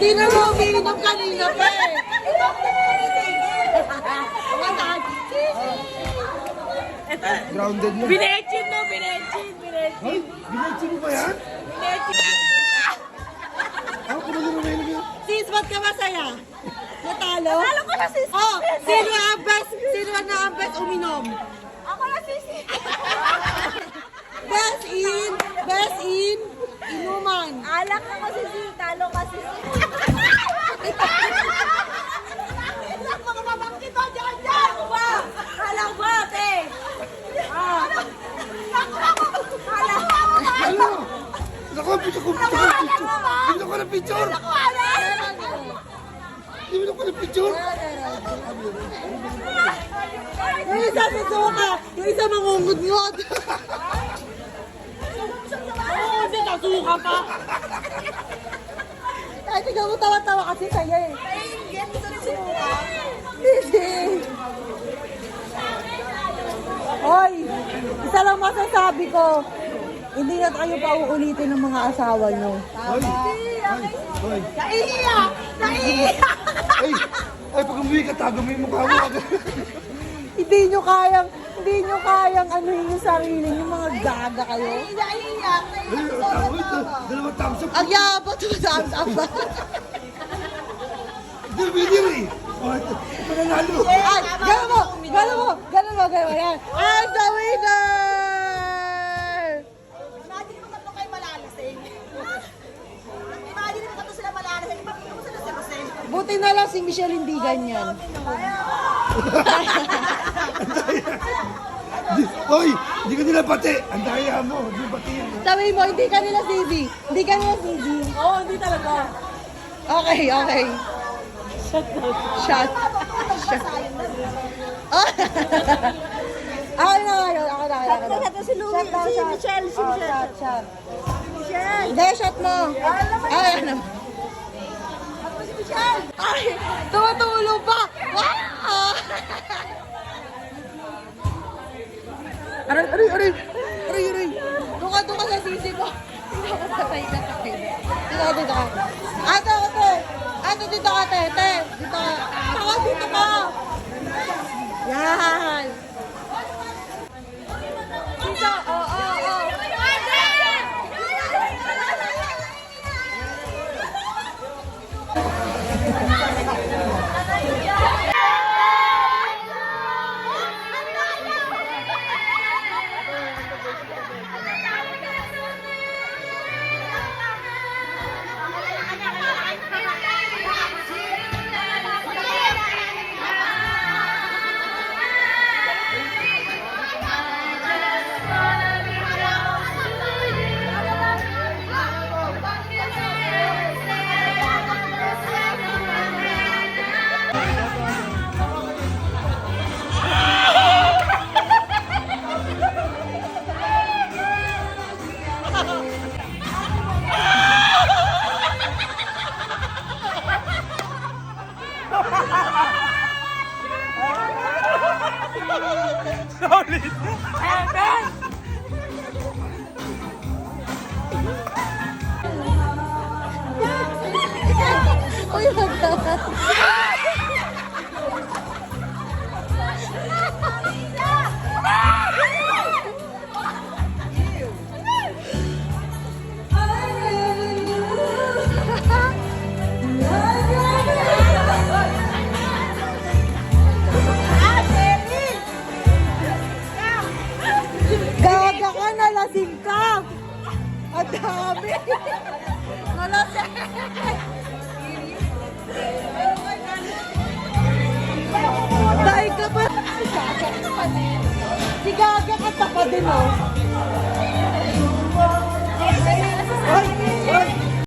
Hindi na mo umiinom kanina pa eh. Grounded mo. Binechin mo, binechin, binechin. Binetsi mo ba yan? Binechin. Ako ko na Romelo yun. Sis, ba't ka masaya? Natalo? Natalo ko na, sis. Oh, sino ang best uminom? Ako na, sisi. Best in, inuman. Alak ako, sisi. Talo ka, sisi. Alak, mga babangkit mo. Diyan, diyan. Ba? Alak ba, te? Ano? Naku, picture. Hindi ko na picture. Hindi ko na picture. Yung isa si Suka, yung isa mangungod-ngod. Oo, hindi nasuka pa. Ay, tignan mo, tawa-tawa kasi sa'yo eh. Hindi. Hoy, isa lang masasabi ko. Hindi na kayo pauulitin ng mga asawa nyo. Hoy. Naiiyak! Naiiyak! Ay, pag umuwi ka, tago mo yung mukha mo. Hindi nyo kayang anuhin yung sarili nyo, mga gaga kayo. Naiiyak! Ay, dalawang thumbs up. Ang yabot mo sa aba. Hindi, video eh. Mananalo. Ay, gano'n mo. Yan. I'm the winner! Imagine mo tatlo kayo malalasing. Imagine mo tatlo sila malalasing. Ipapito mo sila si Jose. Buti na lang si Michelle hindi ganyan. Hoy, hindi ka nila pati. Ang daya mo. Hindi pati yan. Sabi mo, hindi ka nila CV. Hindi ka nila CV. Oo, hindi talaga. Okay. Shot. Ako na ngayon. Si Louie, si Michelle, si Michelle. Shot. Michelle! Hindi, shot mo. Ay, ano. Ako si Michelle! Ay, tumatulo pa. Wow! Aray. Doon ka sa sisi mo. Patay na. Dito ka. Ate, dito ka, te. Dito ka. Ako, dito ka. Yan. Dito, oo. Uy, magtawa. Gaga ka, nalasing ka. Ang dami. Nalasing. Dahil ka pa. Si Gaga ka pa din, oh.